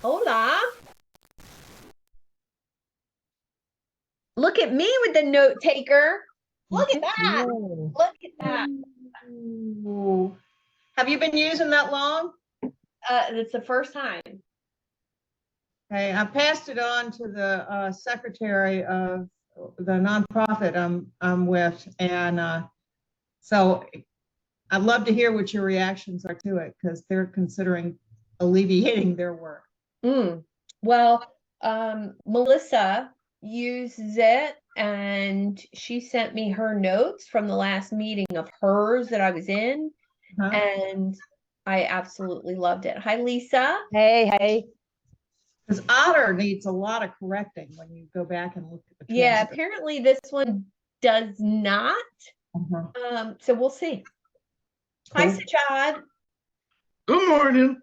Hola. Look at me with the note taker. Look at that. Whoa. Look at that. Ooh. Have you been using that long? It's the first time. Okay, I passed it on to the secretary of the nonprofit I'm with, and so I'd love to hear what your reactions are to it because they're considering alleviating their work. Well, Melissa uses it and she sent me her notes from the last meeting of hers that I was in, and I absolutely loved it. Hi, Lisa. Hey. Because Otter needs a lot of correcting when you go back and look at the Yeah, transcript. apparently this one does not. So we'll see. Hi, Cool. Sajad. Good morning.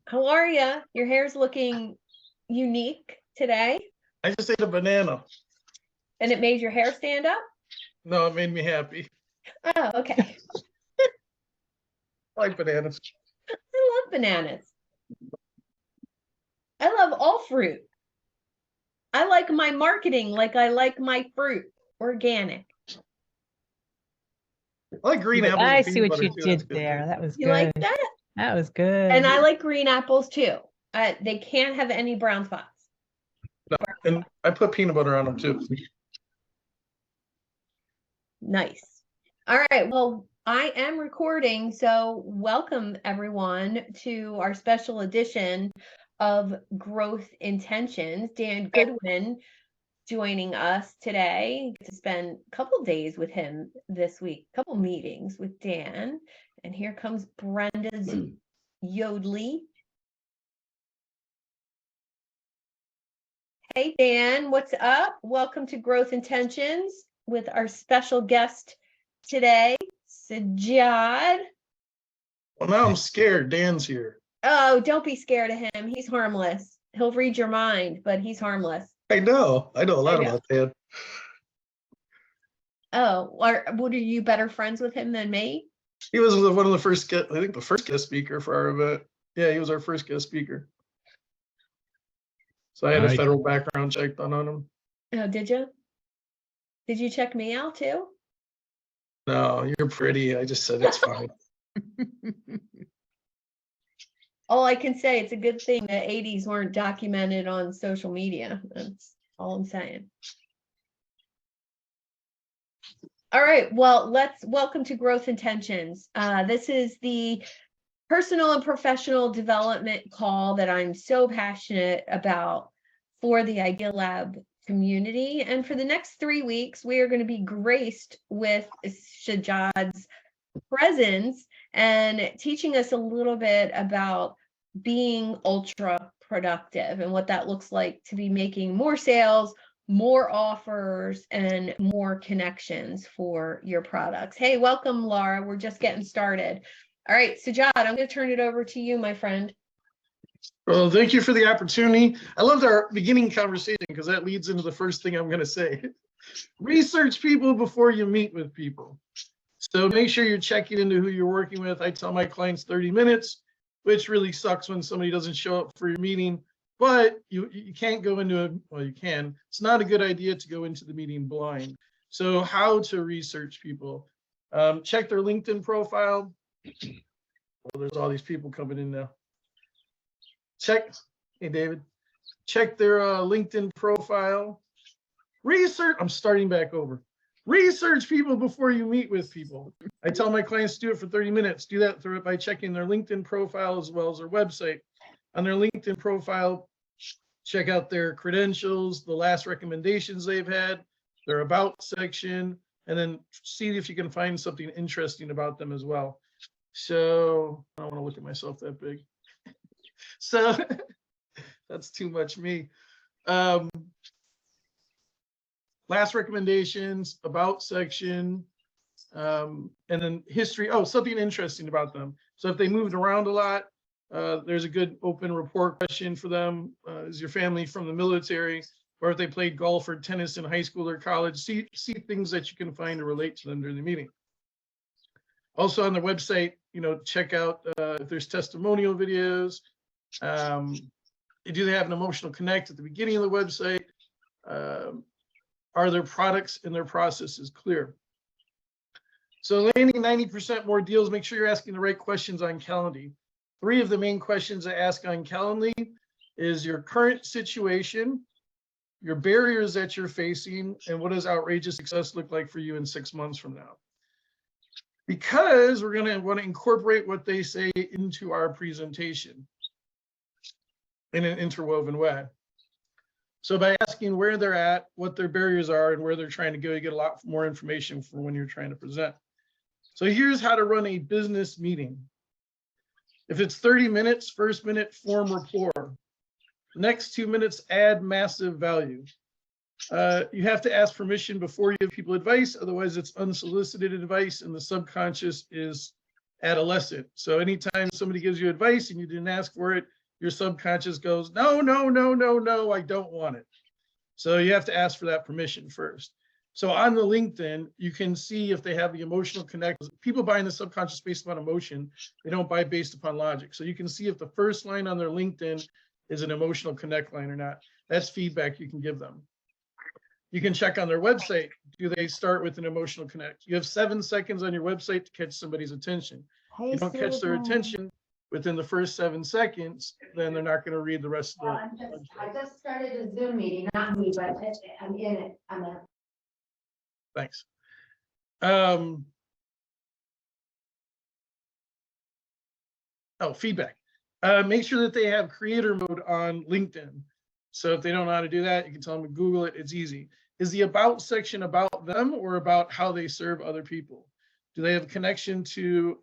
How are you? Your hair's looking unique today. I just ate a banana. And it made your hair stand up? No, it made me happy. Oh, okay. I like bananas. I love bananas. I love all fruit. I like my marketing like I like my fruit, organic. I like green apples. I and see peanut what butter, you too. did That's good, there. too. That was You good. like that? That was good. And I like green apples too. They can't have any brown spots. No, and I put peanut butter on them too. Nice. All right. Well, I am recording, so welcome everyone to our special edition of Growth Intentions. Dan Goodwin joining us today to spend a couple days with him this week, a couple meetings with Dan. And here comes Brenda's Yodely. Hey, Dan, what's up? Welcome to Growth Intentions with our special guest today, Sajad. Well, now I'm scared. Dan's here. Oh, don't be scared of him. He's harmless. He'll read your mind, but he's harmless. I know a lot about Dan. Oh, what are you better friends with him than me? He was one of the first, I think the first guest speaker for our event. Yeah, he was our first guest speaker. So I had a federal background check done on him. Oh, did you? Did you check me out too? No, you're pretty. I just said it's fine. All I can say, it's a good thing the 80s weren't documented on social media. That's all I'm saying. All right, well, welcome to Growth Intentions. This is the personal and professional development call that I'm so passionate about for the Idea Lab community. And for the next 3 weeks, we are going to be graced with Sajad's presence and teaching us a little bit about being ultra productive and what that looks like to be making more sales, more offers, and more connections for your products. Hey, welcome, Laura. We're just getting started. All right, Sajad, I'm going to turn it over to you, my friend. Well, thank you for the opportunity. I loved our beginning conversation because that leads into the first thing I'm going to say. Research people before you meet with people. So make sure you're checking into who you're working with. I tell my clients 30 minutes, which really sucks when somebody doesn't show up for your meeting, but you can't go into it. Well, you can. It's not a good idea to go into the meeting blind. So how to research people. Check their LinkedIn profile. Well, there's all these people coming in now. Hey, David. Check their LinkedIn profile. Research, I'm starting back over. Research people before you meet with people. I tell my clients to do it for 30 minutes. Do that through it by checking their LinkedIn profile as well as their website. On their LinkedIn profile, check out their credentials, the last recommendations they've had, their about section, and then see if you can find something interesting about them as well. So I don't want to look at myself that big. So that's too much me. Last recommendations, about section, and then history. Oh, something interesting about them. So if they moved around a lot, there's a good open report question for them. Is your family from the military? Or if they played golf or tennis in high school or college, see things that you can find to relate to them during the meeting. Also on their website, check out if there's testimonial videos. Do they have an emotional connect at the beginning of the website? Are their products and their processes clear? So landing 90% more deals, make sure you're asking the right questions on Calendly. 3 of the main questions I ask on Calendly is your current situation, your barriers that you're facing, and what does outrageous success look like for you in 6 months from now? Because we're going to want to incorporate what they say into our presentation in an interwoven way. So by asking where they're at, what their barriers are, and where they're trying to go, you get a lot more information for when you're trying to present. So here's how to run a business meeting. If it's 30 minutes, first minute, form rapport. Next 2 minutes, add massive value. You have to ask permission before you give people advice, otherwise it's unsolicited advice and the subconscious is adolescent. So anytime somebody gives you advice and you didn't ask for it, your subconscious goes, no, no, no, no, no, I don't want it. So you have to ask for that permission first. So on the LinkedIn, you can see if they have the emotional connect. People buy in the subconscious based upon emotion. They don't buy based upon logic. So you can see if the first line on their LinkedIn is an emotional connect line or not. That's feedback you can give them. You can check on their website. Do they start with an emotional connect? You have 7 seconds on your website to catch somebody's attention. If you don't catch their attention within the first 7 seconds, then they're not going to read the rest of the. I just started a Zoom meeting, not me, but I'm in it. Thanks. Feedback. Make sure that they have creator mode on LinkedIn. So if they don't know how to do that, you can tell them to Google it. It's easy. Is the about section about them or about how they serve other people? Do they have a connection to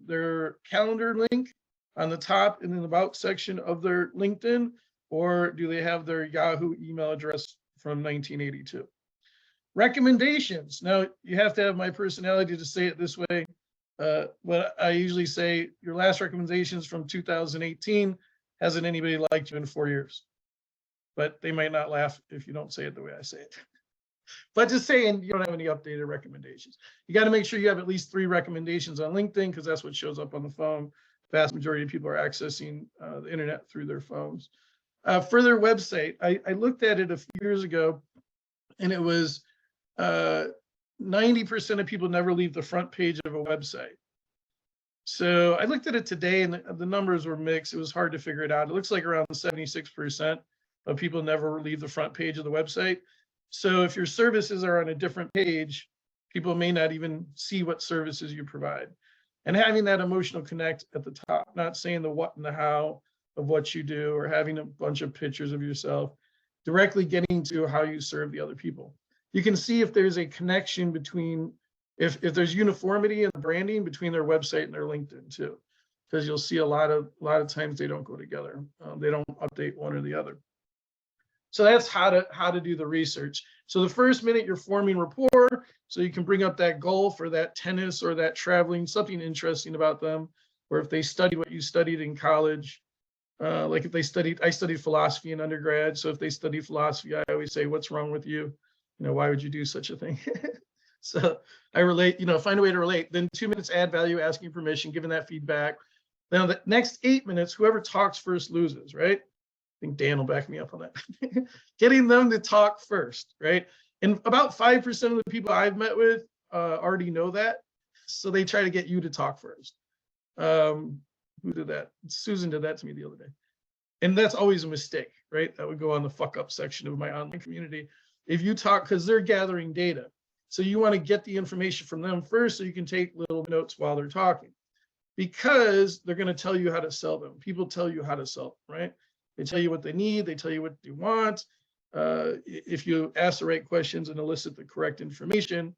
their calendar link on the top in the about section of their LinkedIn, or do they have their Yahoo email address from 1982? Recommendations. Now, you have to have my personality to say it this way. What I usually say, your last recommendations from 2018, hasn't anybody liked you in 4 years? But they might not laugh if you don't say it the way I say it. But just saying, you don't have any updated recommendations. You got to make sure you have at least 3 recommendations on LinkedIn, because that's what shows up on the phone. Vast majority of people are accessing the internet through their phones. For their website, I looked at it a few years ago, and it was 90% of people never leave the front page of a website. So I looked at it today, and the numbers were mixed. It was hard to figure it out. It looks like around 76% of people never leave the front page of the website. So if your services are on a different page, people may not even see what services you provide. And having that emotional connect at the top, not saying the what and the how of what you do, or having a bunch of pictures of yourself, directly getting to how you serve the other people. You can see if there's a connection between, if there's uniformity in the branding between their website and their LinkedIn too, because you'll see a lot of times they don't go together. They don't update one or the other. So that's how to do the research. So the first minute you're forming rapport, so you can bring up that goal for that tennis or that traveling, something interesting about them, or if they study what you studied in college. Like if I studied philosophy in undergrad. So if they study philosophy, I always say, what's wrong with you? Why would you do such a thing? So I relate, find a way to relate. Then 2 minutes, add value, asking permission, giving that feedback. Now the next 8 minutes, whoever talks first loses, right? I think Dan will back me up on that. Getting them to talk first, right? And about 5% of the people I've met with already know that. So they try to get you to talk first. Who did that? Susan did that to me the other day. And that's always a mistake, right? That would go on the fuck up section of my online community. If you talk, because they're gathering data. So you want to get the information from them first so you can take little notes while they're talking. Because they're going to tell you how to sell them. People tell you how to sell them, right? They tell you what they need. They tell you what you want. If you ask the right questions and elicit the correct information,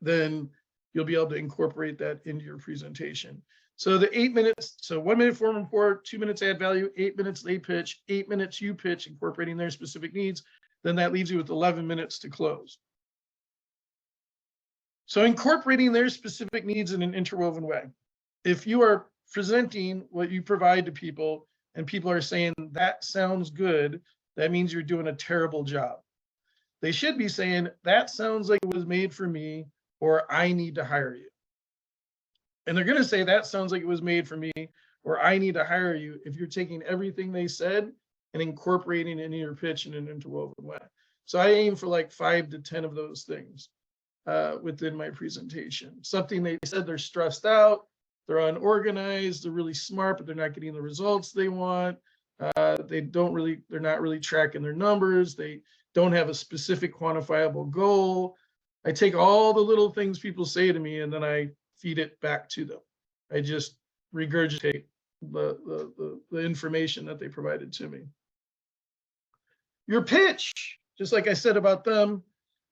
then you'll be able to incorporate that into your presentation. So the 8 minutes, so 1 minute form report, 2 minutes add value, 8 minutes they pitch, 8 minutes you pitch, incorporating their specific needs. Then that leaves you with 11 minutes to close. So incorporating their specific needs in an interwoven way. If you are presenting what you provide to people and people are saying, that sounds good, that means you're doing a terrible job. They should be saying, that sounds like it was made for me, or I need to hire you. And they're going to say, that sounds like it was made for me, or I need to hire you, if you're taking everything they said and incorporating it into your pitch in an interwoven way. So I aim for like 5 to 10 of those things within my presentation. Something they said they're stressed out, they're unorganized, they're really smart, but they're not getting the results they want. They're not really tracking their numbers. They don't have a specific quantifiable goal. I take all the little things people say to me and then I feed it back to them. I just regurgitate the information that they provided to me. Your pitch, just like I said about them,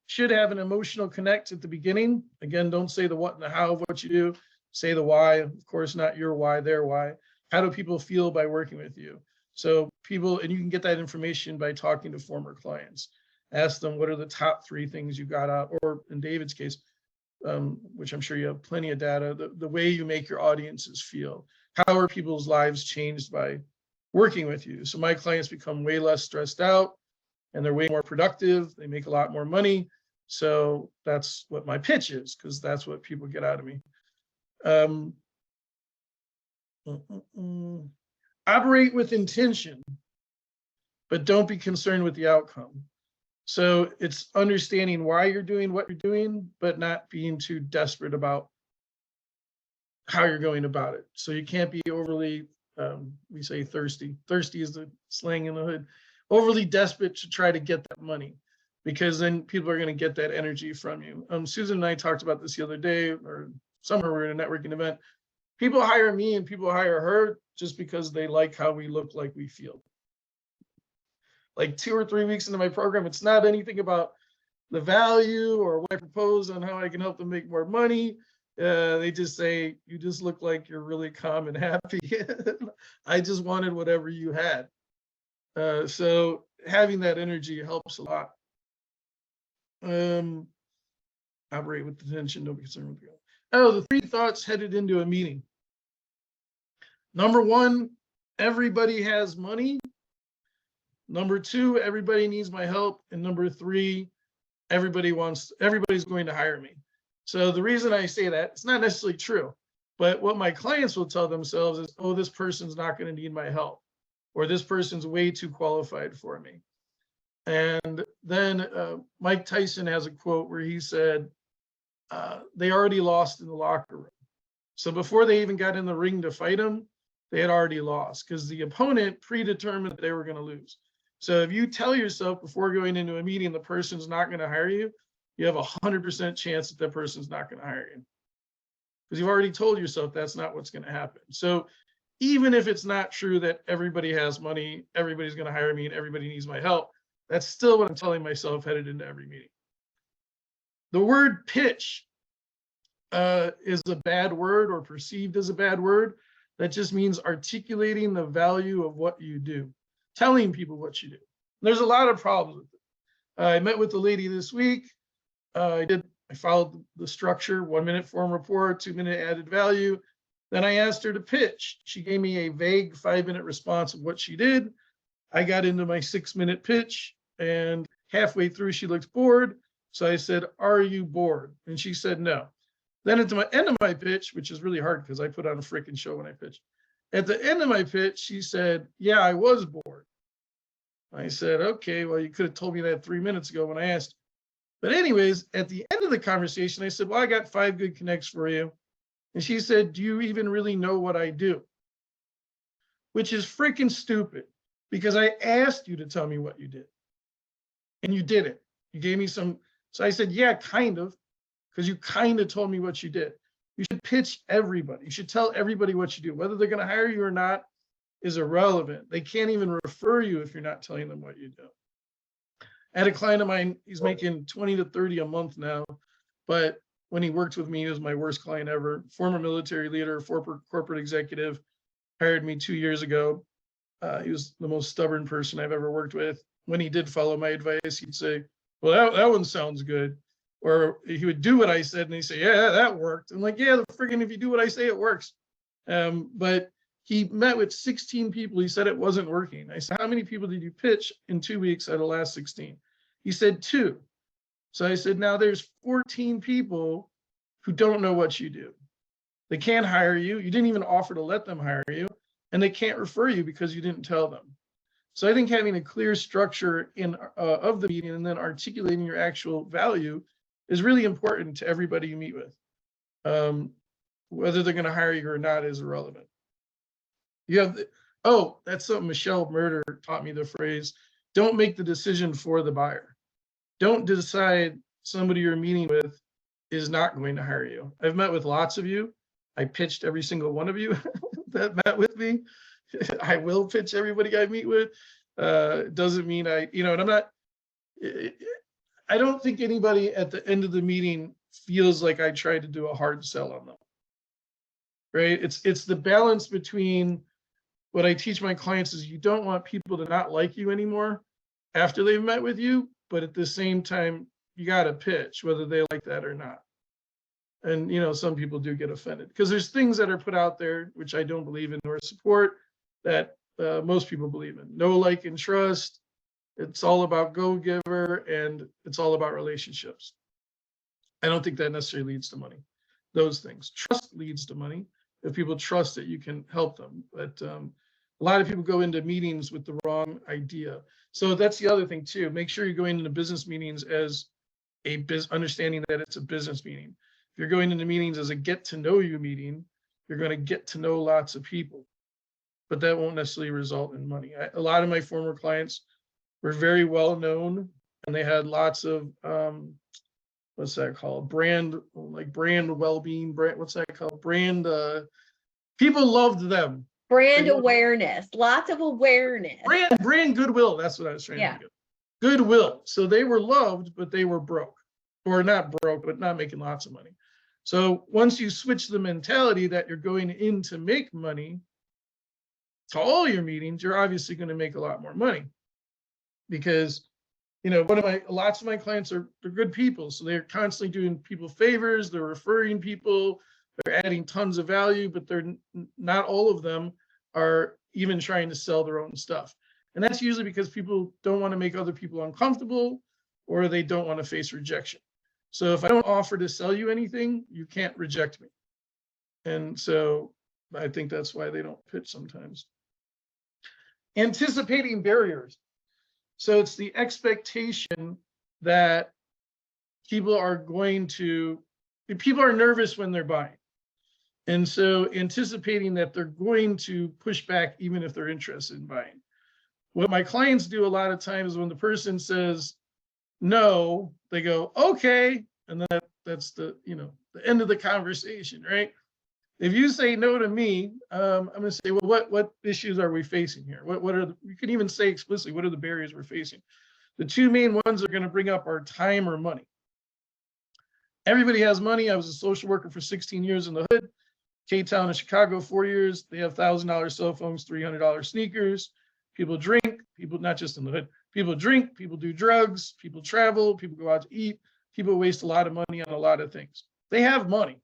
should have an emotional connect at the beginning. Again, don't say the what and the how of what you do. Say the why, of course, not your why, their why. How do people feel by working with you? So people, and you can get that information by talking to former clients. Ask them, what are the top 3 things you got out, or in David's case, which I'm sure you have plenty of data, the way you make your audiences feel. How are people's lives changed by working with you? So my clients become way less stressed out and they're way more productive. They make a lot more money. So that's what my pitch is, because that's what people get out of me. Operate with intention, but don't be concerned with the outcome. So it's understanding why you're doing what you're doing, but not being too desperate about how you're going about it. So you can't be overly, we say thirsty. Thirsty is the slang in the hood. Overly desperate to try to get that money, because then people are going to get that energy from you. Susan and I talked about this the other day, or somewhere we were at a networking event. People hire me and people hire her just because they like how we look, like we feel. Like 2 or 3 weeks into my program, it's not anything about the value or what I propose on how I can help them make more money. They just say, you just look like you're really calm and happy. I just wanted whatever you had. So having that energy helps a lot. Operate with attention, don't be concerned with the goal. Oh, the 3 thoughts headed into a meeting. Number 1, everybody has money. Number 2, everybody needs my help. And number 3, everybody's going to hire me. So the reason I say that, it's not necessarily true, but what my clients will tell themselves is, oh, this person's not going to need my help, or this person's way too qualified for me. And then Mike Tyson has a quote where he said, they already lost in the locker room. So before they even got in the ring to fight him, they had already lost, because the opponent predetermined that they were going to lose. So if you tell yourself before going into a meeting the person's not going to hire you, you have 100% chance that person's not going to hire you, because you've already told yourself that's not what's going to happen. So even if it's not true that everybody has money, everybody's going to hire me, and everybody needs my help, that's still what I'm telling myself headed into every meeting. The word pitch is a bad word, or perceived as a bad word. That just means articulating the value of what you do, telling people what you do. There's a lot of problems with it. I met with the lady this week. I followed the structure: 1-minute form report, 2-minute added value. Then I asked her to pitch. She gave me a vague 5-minute response of what she did. I got into my 6-minute pitch, and halfway through she looked bored. So I said, "Are you bored?" And she said, "No." Then at the end of my pitch, which is really hard because I put on a freaking show when I pitch. At the end of my pitch, she said, "Yeah, I was bored." I said, "Okay, well, you could have told me that 3 minutes ago when I asked." But anyways, at the end of the conversation, I said, "Well, I got 5 good connects for you." And she said, "Do you even really know what I do?" Which is freaking stupid, because I asked you to tell me what you did. And you did it. You gave me some. So I said, "Yeah, kind of," because you kind of told me what you did. You should pitch everybody. You should tell everybody what you do. Whether they're going to hire you or not is irrelevant. They can't even refer you if you're not telling them what you do. I had a client of mine, he's making 20 to 30 a month now, but when he worked with me, he was my worst client ever. Former military leader, corporate executive, hired me 2 years ago. He was the most stubborn person I've ever worked with. When he did follow my advice, he'd say, "Well, that one sounds good." Or he would do what I said and he'd say, "Yeah, that worked." I'm like, "Yeah, if you do what I say, it works." But he met with 16 people. He said it wasn't working. I said, "How many people did you pitch in 2 weeks out of the last 16? He said 2. So I said, "Now there's 14 people who don't know what you do. They can't hire you. You didn't even offer to let them hire you. And they can't refer you because you didn't tell them. So I think having a clear structure in of the meeting and then articulating your actual value is really important to everybody you meet with. Whether they're going to hire you or not is irrelevant. You have, oh, that's something Michelle Murder taught me, the phrase, don't make the decision for the buyer. Don't decide somebody you're meeting with is not going to hire you. I've met with lots of you. I pitched every single one of you that met with me. I will pitch everybody I meet with. Doesn't mean and I'm not, I don't think anybody at the end of the meeting feels like I tried to do a hard sell on them. Right? It's the balance between what I teach my clients is you don't want people to not like you anymore after they've met with you, but at the same time, you got to pitch whether they like that or not. And, some people do get offended because there's things that are put out there, which I don't believe in nor support, that most people believe in. Know, like, and trust. It's all about go-giver and it's all about relationships. I don't think that necessarily leads to money. Those things. Trust leads to money if people trust that you can help them. But a lot of people go into meetings with the wrong idea. So that's the other thing too. Make sure you're going into business meetings as understanding that it's a business meeting. If you're going into meetings as a get to know you meeting, you're going to get to know lots of people, but that won't necessarily result in money. A lot of my former clients were very well known and they had lots of, what's that called? Brand well-being, what's that called? People loved them. Brand awareness, lots of awareness. Brand goodwill, that's what I was trying to think of. Goodwill. So they were loved, but they were broke. Or not broke, but not making lots of money. So once you switch the mentality that you're going in to make money to all your meetings, you're obviously going to make a lot more money. Because, lots of my clients they're good people. So they're constantly doing people favors, they're referring people, they're adding tons of value, but they're not all of them are even trying to sell their own stuff. And that's usually because people don't want to make other people uncomfortable or they don't want to face rejection. So if I don't offer to sell you anything, you can't reject me. And so I think that's why they don't pitch sometimes. Anticipating barriers. So it's the expectation that people are nervous when they're buying. And so anticipating that they're going to push back even if they're interested in buying. What my clients do a lot of times when the person says no, they go, okay. And then that's the end of the conversation, right? If you say no to me, I'm going to say, well, what issues are we facing here? You can even say explicitly, what are the barriers we're facing? The two main ones are going to bring up are time or money. Everybody has money. I was a social worker for 16 years in the hood. K-Town in Chicago, 4 years. They have $1,000 cell phones, $300 sneakers. People drink, not just in the hood. People drink, people do drugs, people travel, people go out to eat, people waste a lot of money on a lot of things. They have money.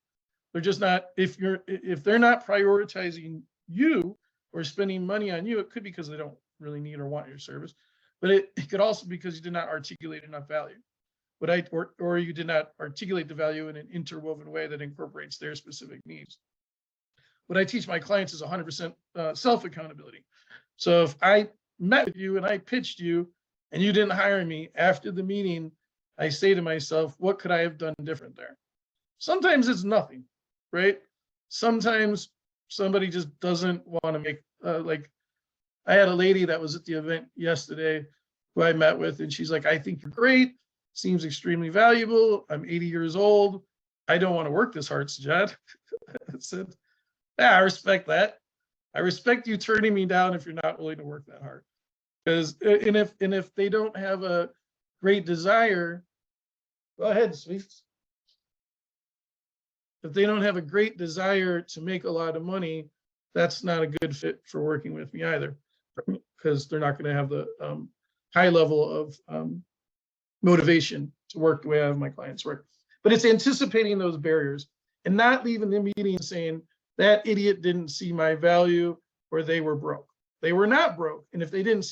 They're just not, if they're not prioritizing you or spending money on you, it could be because they don't really need or want your service, but it could also be because you did not articulate enough value. Or you did not articulate the value in an interwoven way that incorporates their specific needs. What I teach my clients is 100% self-accountability. So if I met with you and I pitched you and you didn't hire me after the meeting, I say to myself, what could I have done different there? Sometimes it's nothing, right? Sometimes somebody just doesn't want to make, like I had a lady that was at the event yesterday who I met with, and she's like, I think you're great. Seems extremely valuable. I'm 80 years old. I don't want to work this hard, Sajad. I said, yeah, I respect that. I respect you turning me down if you're not willing to work that hard. Because if they don't have a great desire, go ahead, sweets. If they don't have a great desire to make a lot of money, that's not a good fit for working with me either, because they're not going to have the high level of motivation to work the way I have my clients work. But it's anticipating those barriers and not leaving the meeting saying that idiot didn't see my value or they were broke. They were not broke. And if they didn't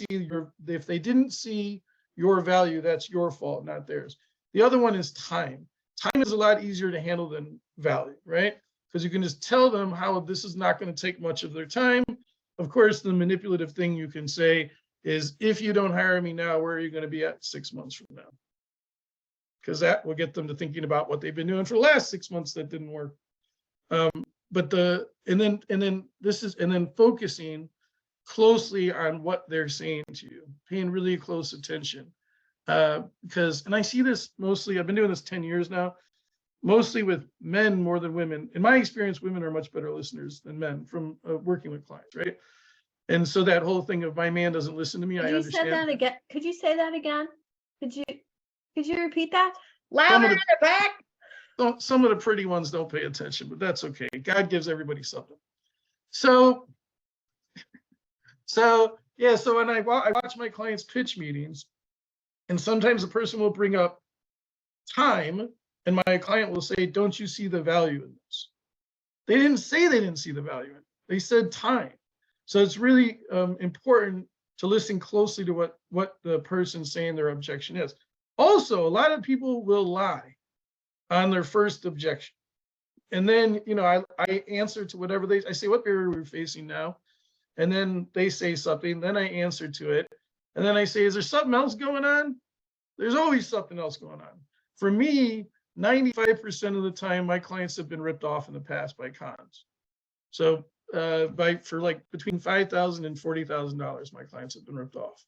see your value, that's your fault, not theirs. The other one is time. Time is a lot easier to handle than value, right? Because you can just tell them how this is not going to take much of their time. Of course, the manipulative thing you can say is if you don't hire me now, where are you going to be at 6 months from now? Because that will get them to thinking about what they've been doing for the last 6 months that didn't work. But and then focusing closely on what they're saying to you, paying really close attention. Because, and I see this mostly, I've been doing this 10 years now, mostly with men more than women. In my experience, women are much better listeners than men from working with clients, right? And so that whole thing of my man doesn't listen to me, I understand. That again? Could you say that again? Could you repeat that? Some Louder of in the back. Some of the pretty ones don't pay attention, but that's okay. God gives everybody something. So yeah, so when I watch my clients' pitch meetings, and sometimes the person will bring up time, and my client will say, don't you see the value in this? They didn't say they didn't see the value in it. They said time. So it's really important to listen closely to what the person's saying their objection is. Also, a lot of people will lie on their first objection. And then, I answer to whatever I say, what barrier we're facing now? And then they say something, then I answer to it. And then I say, is there something else going on? There's always something else going on. For me, 95% of the time, my clients have been ripped off in the past by cons. So for like between $5,000 and $40,000, my clients have been ripped off.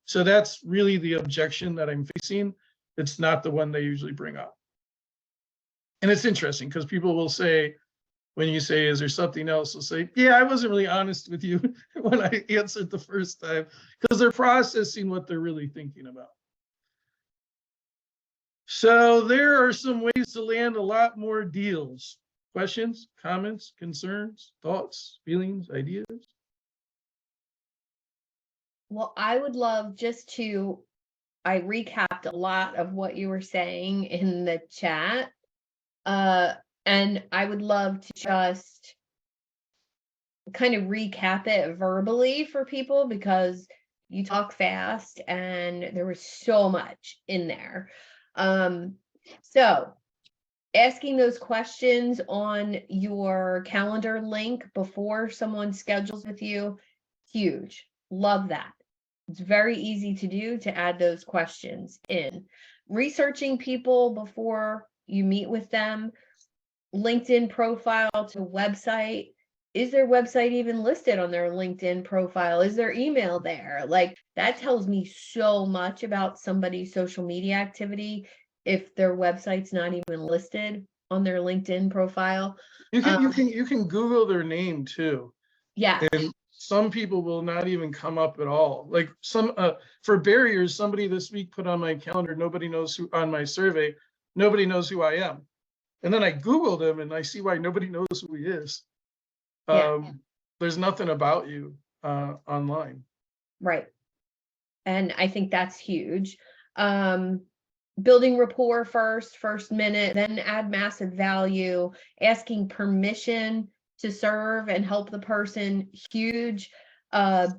So that's really the objection that I'm facing. It's not the one they usually bring up. And it's interesting because people will say, when you say, is there something else? They'll say, yeah, I wasn't really honest with you when I answered the first time, because they're processing what they're really thinking about. So there are some ways to land a lot more deals. Questions, comments, concerns, thoughts, feelings, ideas? Well, I would love I recapped a lot of what you were saying in the chat. And I would love to just kind of recap it verbally for people, because you talk fast and there was so much in there. So asking those questions on your calendar link before someone schedules with you, huge. Love that. It's very easy to do, to add those questions in. Researching people before you meet with them, LinkedIn profile to website. Is their website even listed on their LinkedIn profile? Is their email there? Like, that tells me so much about somebody's social media activity if their website's not even listed on their LinkedIn profile. You can Google their name too. Yeah. And some people will not even come up at all. Like for barriers, somebody this week put on my calendar, on my survey, nobody knows who I am. And then I Googled him and I see why nobody knows who he is. There's nothing about you online. Right. And I think that's huge. Building rapport first minute, then add massive value, asking permission to serve and help the person, huge.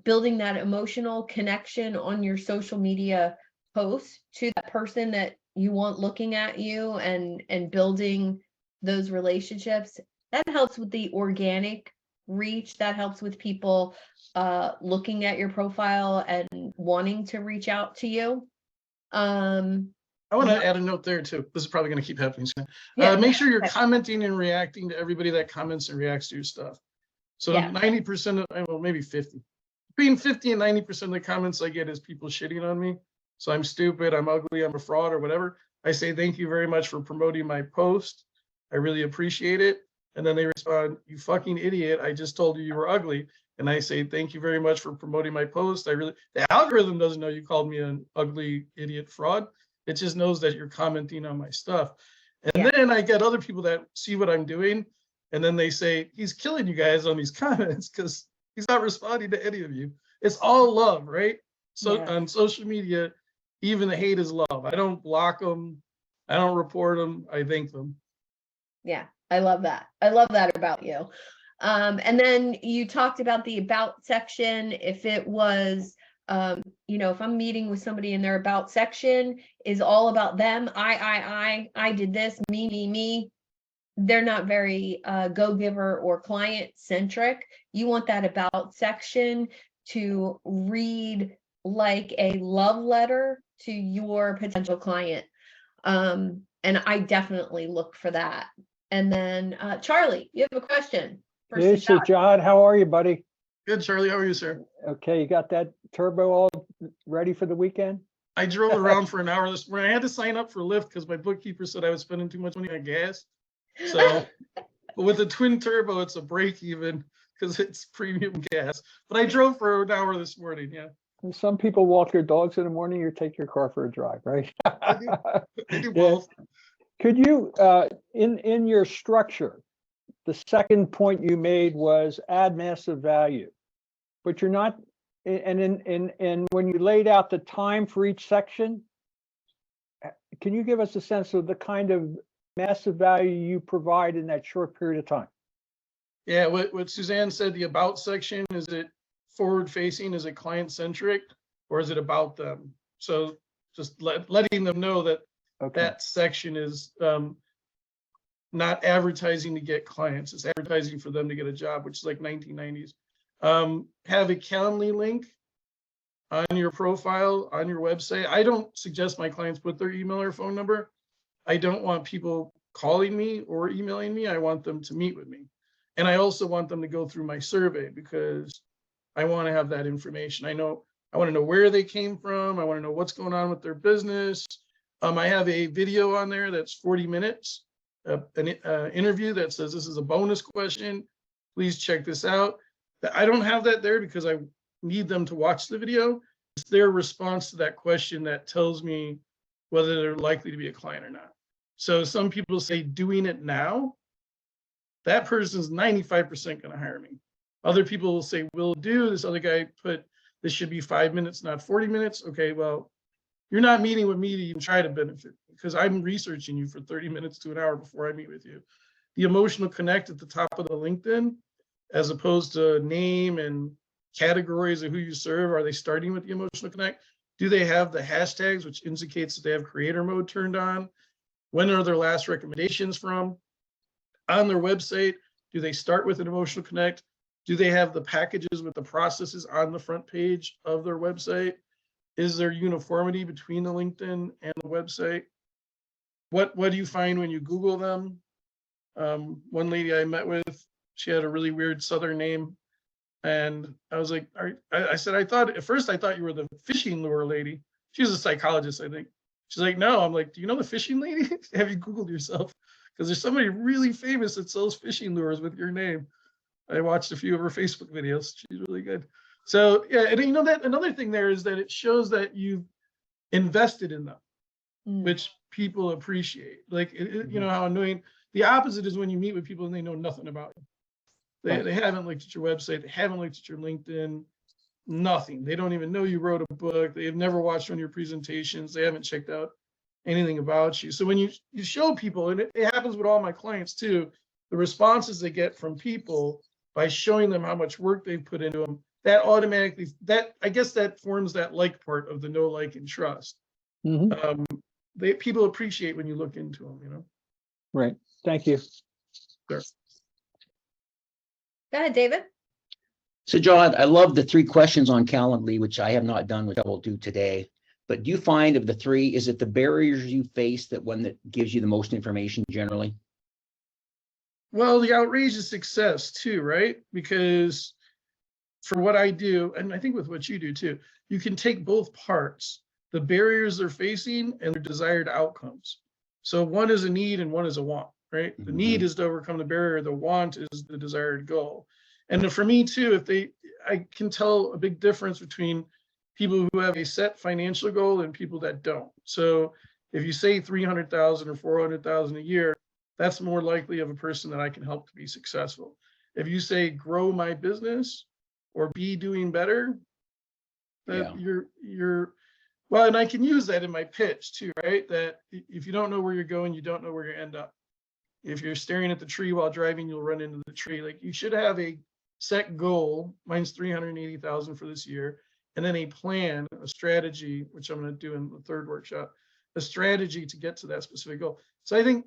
Building that emotional connection on your social media posts to that person that you want looking at you, and building those relationships. That helps with the organic reach. That helps with people looking at your profile and wanting to reach out to you. I want to add a note there too. This is probably going to keep happening soon. Yeah, make sure you're commenting and reacting to everybody that comments and reacts to your stuff. So 90% of, well, maybe 50. Between 50 and 90% of the comments I get is people shitting on me. So I'm stupid, I'm ugly, I'm a fraud, or whatever. I say, thank you very much for promoting my post. I really appreciate it. And then they respond, you fucking idiot, I just told you you were ugly. And I say, thank you very much for promoting my post. The algorithm doesn't know you called me an ugly idiot fraud. It just knows that you're commenting on my stuff. And then I get other people that see what I'm doing. And then they say, he's killing you guys on these comments because he's not responding to any of you. It's all love, right? So on social media, even the hate is love. I don't block them. I don't report them. I thank them. Yeah, I love that. I love that about you. And then you talked about the about section. If it was, if I'm meeting with somebody in their about section is all about them, I did this, me, they're not very go-giver or client centric. You want that about section to read like a love letter to your potential client. And I definitely look for that. And then Charlie, you have a question for Hey, Sajad. Sajad, how are you, buddy? Good, Charlie. How are you, sir? Okay, you got that turbo all ready for the weekend? I drove around for an hour this morning. I had to sign up for Lyft because my bookkeeper said I was spending too much money on gas. So but with the twin turbo, it's a break even because it's premium gas. But I drove for an hour this morning. Yeah. Some people walk their dogs in the morning, you take your car for a drive, right? I do Yeah. both. Could you, in your structure, the second point you made was add massive value, but you're not, and when you laid out the time for each section, can you give us a sense of the kind of massive value you provide in that short period of time? Yeah, what Suzanne said, the about section, is it forward facing? Is it client centric, or is it about them? So just letting them know that Okay. that section is not advertising to get clients, it's advertising for them to get a job, which is like 1990s. Have a Calendly link on your profile, on your website. I don't suggest my clients put their email or phone number. I don't want people calling me or emailing me. I want them to meet with me. And I also want them to go through my survey because I want to have that information. I want to know where they came from. I want to know what's going on with their business. I have a video on there that's 40 minutes, an interview that says this is a bonus question. Please check this out. I don't have that there because I need them to watch the video. It's their response to that question that tells me whether they're likely to be a client or not. So some people say doing it now, that person's 95% going to hire me. Other people will say, will do. This other guy put, this should be 5 minutes, not 40 minutes. Okay, well, you're not meeting with me to even try to benefit because I'm researching you for 30 minutes to an hour before I meet with you. The emotional connect at the top of the LinkedIn, as opposed to name and categories of who you serve. Are they starting with the emotional connect? Do they have the hashtags, which indicates that they have creator mode turned on? When are their last recommendations from? On their website, do they start with an emotional connect? Do they have the packages with the processes on the front page of their website? Is there uniformity between the LinkedIn and the website? What do you find when you Google them? One lady I met with, she had a really weird Southern name. And I was like, I said, at first I thought you were the fishing lure lady. She was a psychologist, I think. She's like, no. I'm like, do you know the fishing lady? Have you Googled yourself? Because there's somebody really famous that sells fishing lures with your name. I watched a few of her Facebook videos. She's really good. So yeah, and you know that another thing there is that it shows that you've invested in them, which people appreciate. Like, you know how annoying. The opposite is when you meet with people and they know nothing about you. They haven't looked at your website. They haven't looked at your LinkedIn. Nothing. They don't even know you wrote a book. They have never watched one of your presentations. They haven't checked out anything about you. So when you show people, and it happens with all my clients too, the responses they get from people by showing them how much work they've put into them, that automatically, I guess that forms that like part of the know, like, and trust. People appreciate when you look into them, you know? Right. Thank you. Sure. Go ahead, David. So John, I love the 3 questions on Calendly, which I have not done, which I will do today. But do you find of the 3, is it the barriers you face that one that gives you the most information generally? Well, the outrageous success too, right? Because for what I do, and I think with what you do too, you can take both parts, the barriers they're facing and their desired outcomes. So one is a need and one is a want, right? The need is to overcome the barrier. The want is the desired goal. And for me too, I can tell a big difference between people who have a set financial goal and people that don't. So if you say 300,000 or 400,000 a year, that's more likely of a person that I can help to be successful. If you say grow my business or be doing better, that you're well, and I can use that in my pitch too, right? That if you don't know where you're going, you don't know where you end up. If you're staring at the tree while driving, you'll run into the tree. Like, you should have a set goal. Mine's 380,000 for this year. And then a plan, a strategy, which I'm going to do in the 3rd workshop, a strategy to get to that specific goal. So I think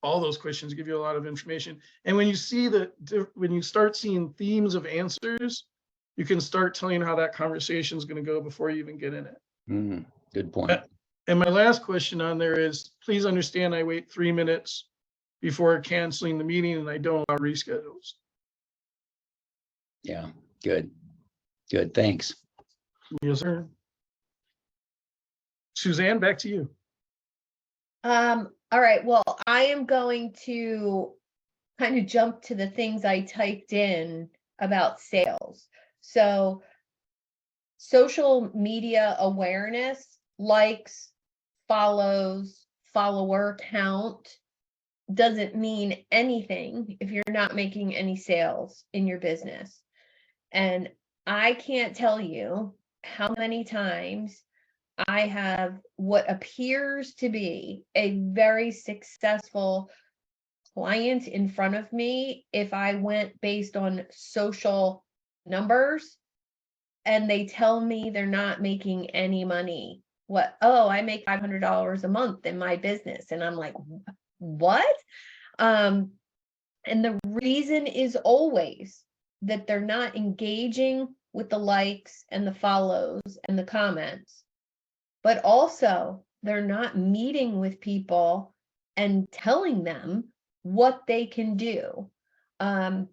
all those questions give you a lot of information. And when you see when you start seeing themes of answers, you can start telling how that conversation is going to go before you even get in it. Good point. And my last question on there is, please understand I wait 3 minutes before canceling the meeting and I don't allow reschedules. Yeah, good. Good, thanks. Yes, sir. Suzanne, back to you. All right, well, I am going to kind of jump to the things I typed in about sales. So social media awareness, likes, follows, follower count doesn't mean anything if you're not making any sales in your business. And I can't tell you how many times I have what appears to be a very successful client in front of me if I went based on social numbers and they tell me they're not making any money. What? Oh, I make $500 a month in my business. And I'm like, what? And the reason is always that they're not engaging with the likes and the follows and the comments, but also they're not meeting with people and telling them what they can do. And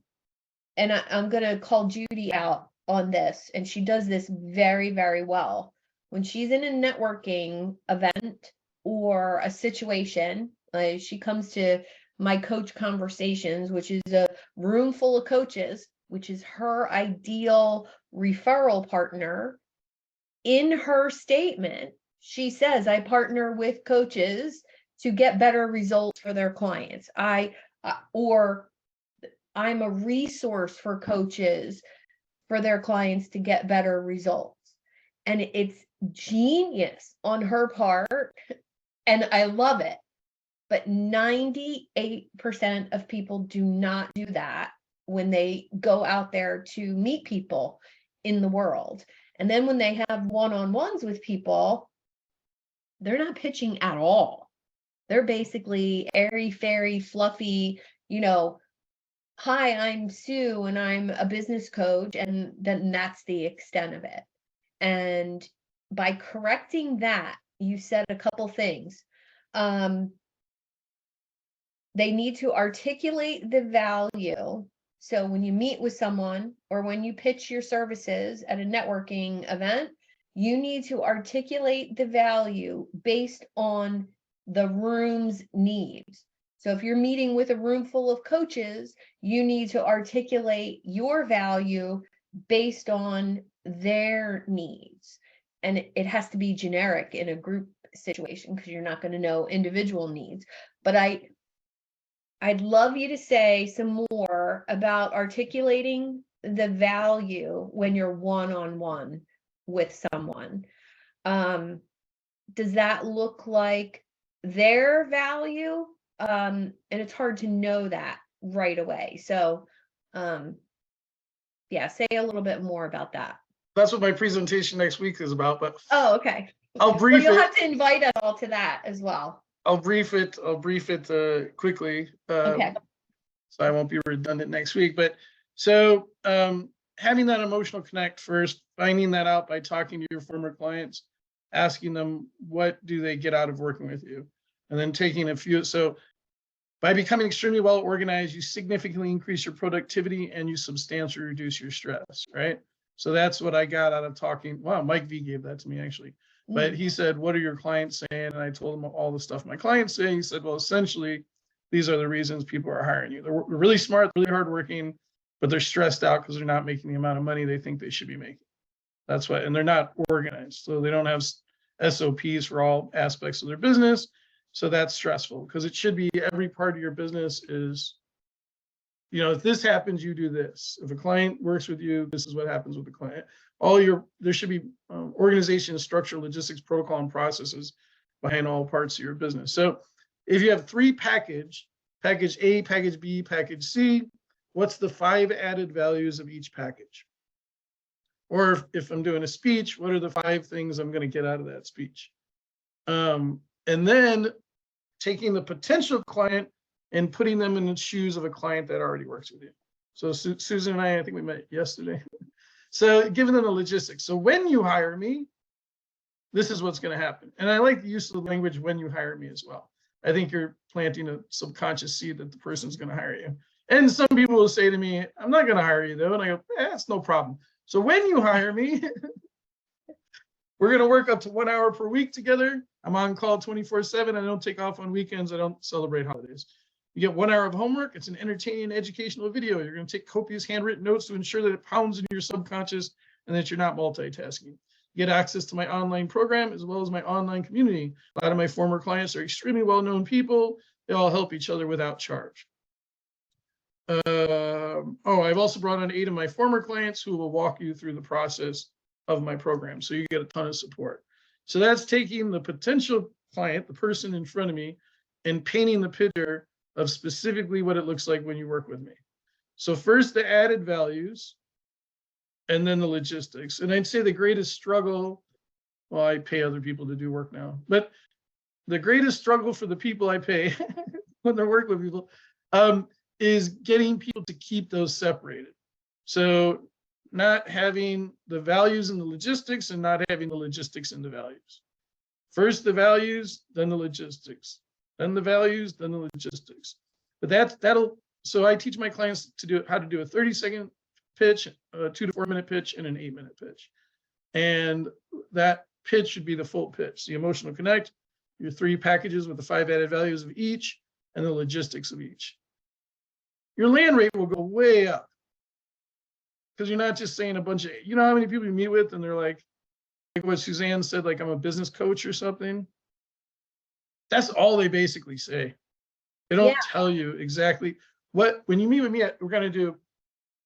I'm going to call Judy out on this, and she does this very, very well. When she's in a networking event or a situation, she comes to my coach conversations, which is a room full of coaches, which is her ideal referral partner. In her statement, she says, I partner with coaches to get better results for their clients. Or I'm a resource for coaches for their clients to get better results. And it's genius on her part, and I love it. But 98% of people do not do that when they go out there to meet people in the world. And then when they have one-on-ones with people, they're not pitching at all. They're basically airy, fairy, fluffy, hi, I'm Sue and I'm a business coach. And then that's the extent of it. And by correcting that, you said a couple things. They need to articulate the value. So when you meet with someone or when you pitch your services at a networking event, you need to articulate the value based on the room's needs. So if you're meeting with a room full of coaches, you need to articulate your value based on their needs. And it has to be generic in a group situation because you're not going to know individual needs. But I'd love you to say some more about articulating the value when you're one-on-one with someone. Does that look like their value? And it's hard to know that right away. So, yeah, say a little bit more about that. That's what my presentation next week is about, but Oh, okay. I'll Well, brief you'll it. have to invite us all to that as well. I'll brief it quickly. Okay. So I won't be redundant next week. But so having that emotional connect first, finding that out by talking to your former clients, asking them what do they get out of working with you, and then taking a few. So by becoming extremely well organized, you significantly increase your productivity and you substantially reduce your stress, right? So that's what I got out of talking. Wow, Mike V gave that to me actually. But he said, what are your clients saying? And I told him all the stuff my clients say. He said, well, essentially, these are the reasons people are hiring you. They're really smart, really hardworking, but they're stressed out because they're not making the amount of money they think they should be making. That's why, and they're not organized. So they don't have SOPs for all aspects of their business. So that's stressful because it should be every part of your business is, if this happens, you do this. If a client works with you, this is what happens with the client. There should be organization, structure, logistics, protocol, and processes behind all parts of your business. So if you have 3 package A, package B, package C, what's the 5 added values of each package? Or if I'm doing a speech, what are the 5 things I'm going to get out of that speech? And then taking the potential client and putting them in the shoes of a client that already works with you. So Susan and I think we met yesterday. So giving them the logistics. So when you hire me, this is what's going to happen. And I like the use of the language when you hire me as well. I think you're planting a subconscious seed that the person's going to hire you. And some people will say to me, I'm not going to hire you though. And I go, it's no problem. So when you hire me, we're going to work up to 1 hour per week together. I'm on call 24/7. I don't take off on weekends. I don't celebrate holidays. You get 1 hour of homework. It's an entertaining educational video. You're going to take copious handwritten notes to ensure that it pounds into your subconscious and that you're not multitasking. You get access to my online program as well as my online community. A lot of my former clients are extremely well-known people. They all help each other without charge. I've also brought on 8 of my former clients who will walk you through the process of my program. So you get a ton of support. So that's taking the potential client, the person in front of me, and painting the picture of specifically what it looks like when you work with me. So first the added values, and then the logistics. And I'd say the greatest struggle, well, I pay other people to do work now, but the greatest struggle for the people I pay when they're working with people is getting people to keep those separated. So not having the values and the logistics and not having the logistics and the values. First the values, then the logistics, then the values, then the logistics. But so I teach my clients to do how to do a 30-second pitch, a 2 to 4 minute pitch, and an 8-minute pitch. And that pitch should be the full pitch, the emotional connect, your 3 packages with the 5 added values of each, and the logistics of each. Your land rate will go way up because you're not just saying a bunch of, you know how many people you meet with and they're like what Suzanne said, like I'm a business coach or something. That's all they basically say. They don't tell you exactly when you meet with me, we're going to do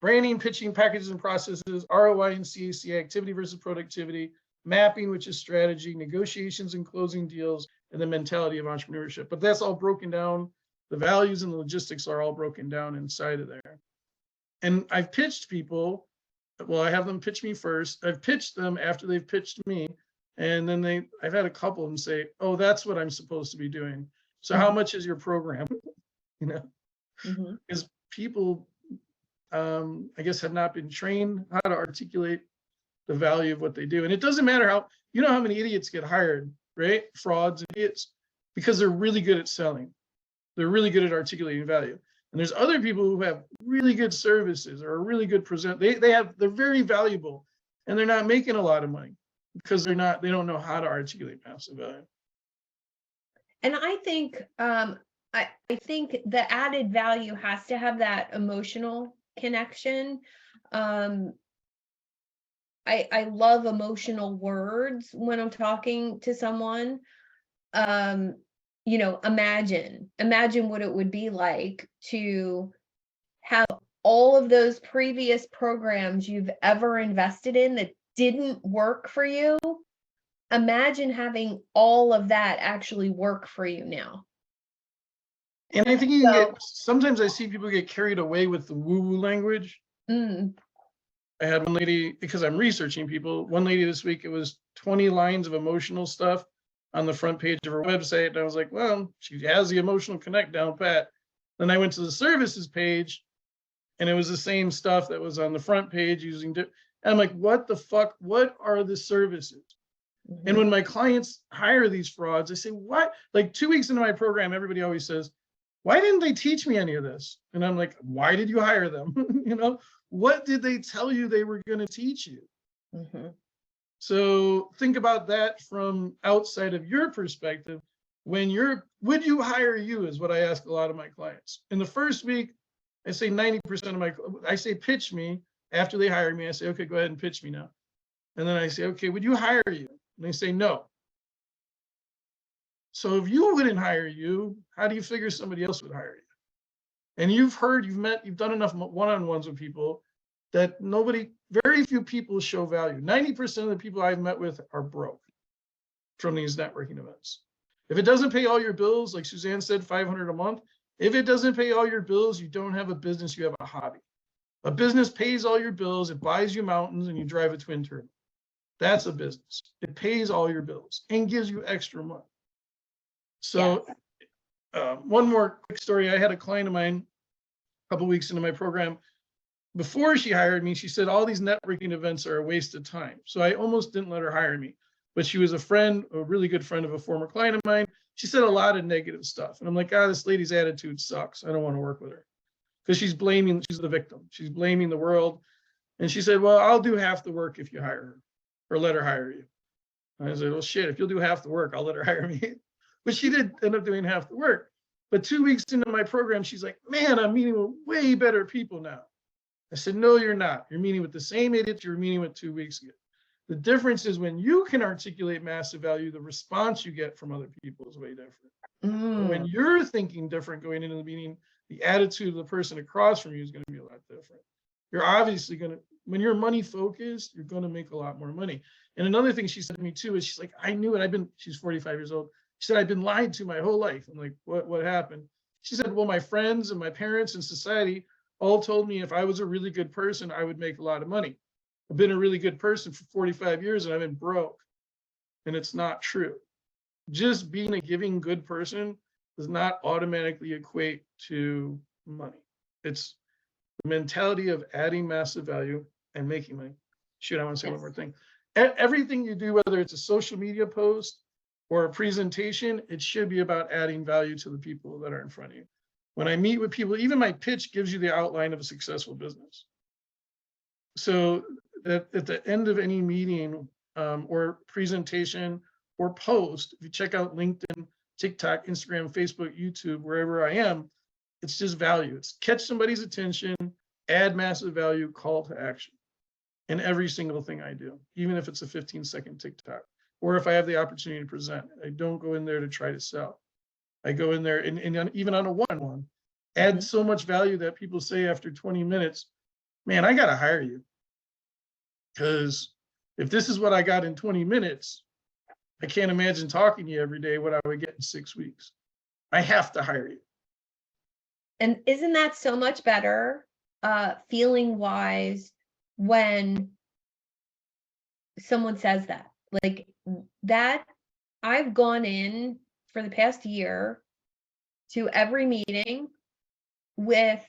branding, pitching, packages and processes, ROI and CAC, activity versus productivity, mapping, which is strategy, negotiations and closing deals, and the mentality of entrepreneurship. But that's all broken down. The values and the logistics are all broken down inside of there. And I've pitched people, well, I have them pitch me first. I've pitched them after they've pitched me. And then I've had a couple of them say, oh, that's what I'm supposed to be doing. So how much is your program? You know, because people, I guess, have not been trained how to articulate the value of what they do. And it doesn't matter how many idiots get hired, right? Frauds, idiots, because they're really good at selling. They're really good at articulating value. And there's other people who have really good services or a really good they're very valuable and they're not making a lot of money because they don't know how to articulate massive value. And I think I think the added value has to have that emotional connection. I love emotional words when I'm talking to someone. Imagine what it would be like to have all of those previous programs you've ever invested in that didn't work for you. Imagine having all of that actually work for you now. And I think sometimes I see people get carried away with the woo-woo language. I had one lady, because I'm researching people, one lady this week, it was 20 lines of emotional stuff on the front page of her website. And I was like, well, she has the emotional connect down pat. Then I went to the services page and it was the same stuff that was on the front page using, and I'm like, what the fuck? What are the services? And when my clients hire these frauds, I say, what? Like 2 weeks into my program, everybody always says, why didn't they teach me any of this? And I'm like, why did you hire them? What did they tell you they were going to teach you? So think about that from outside of your perspective. Would you hire you is what I ask a lot of my clients. In the first week, I say 90% of I say, pitch me. After they hire me, I say, okay, go ahead and pitch me now. And then I say, okay, would you hire you? And they say, no. So if you wouldn't hire you, how do you figure somebody else would hire you? And you've done enough one-on-ones with people that very few people show value. 90% of the people I've met with are broke from these networking events. If it doesn't pay all your bills, like Suzanne said, $500 a month, if it doesn't pay all your bills, you don't have a business, you have a hobby. A business pays all your bills, it buys you mountains, and you drive a twin turbo. That's a business. It pays all your bills and gives you extra money. So one more quick story. I had a client of mine a couple of weeks into my program before she hired me, she said all these networking events are a waste of time. So I almost didn't let her hire me. But she was a friend, a really good friend of a former client of mine. She said a lot of negative stuff. And I'm like, ah, this lady's attitude sucks. I don't want to work with her. Because she's the victim. She's blaming the world. And she said, well, I'll do half the work if you hire her or let her hire you. And I said, well, shit, if you'll do half the work, I'll let her hire me. But she did end up doing half the work. But 2 weeks into my program, she's like, man, I'm meeting with way better people now. I said, no, you're not. You're meeting with the same idiots you were meeting with 2 weeks ago. The difference is when you can articulate massive value, the response you get from other people is way different. When you're thinking different going into the meeting, the attitude of the person across from you is going to be a lot different. You're obviously going to, when you're money focused, you're going to make a lot more money. And another thing she said to me too is she's like, I knew it. She's 45 years old. She said, I've been lied to my whole life. I'm like, what happened? She said, well, my friends and my parents and society all told me if I was a really good person, I would make a lot of money. I've been a really good person for 45 years and I've been broke. And it's not true. Just being a giving good person does not automatically equate to money. It's the mentality of adding massive value and making money. Shoot, I want to say one more thing. Everything you do, whether it's a social media post or a presentation, it should be about adding value to the people that are in front of you. When I meet with people, even my pitch gives you the outline of a successful business. So that at the end of any meeting or presentation or post, if you check out LinkedIn, TikTok, Instagram, Facebook, YouTube, wherever I am, it's just value. It's catch somebody's attention, add massive value, call to action in every single thing I do, even if it's a 15-second TikTok, or if I have the opportunity to present. I don't go in there to try to sell. I go in there and even on a one-on-one, add so much value that people say after 20 minutes, man, I got to hire you. Because if this is what I got in 20 minutes, I can't imagine talking to you every day what I would get in 6 weeks. I have to hire you. And isn't that so much better, feeling wise, when someone says that? Like that, I've gone in for the past year to every meeting with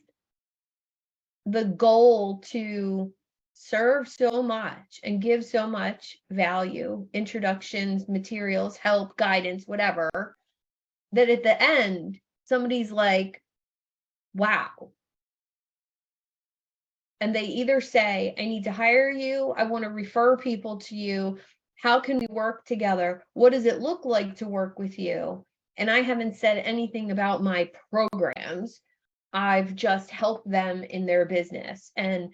the goal to serve so much and give so much value, introductions, materials, help, guidance, whatever, that at the end, somebody's like, wow. And they either say, I need to hire you, I want to refer people to you, how can we work together? What does it look like to work with you? And I haven't said anything about my programs. I've just helped them in their business. And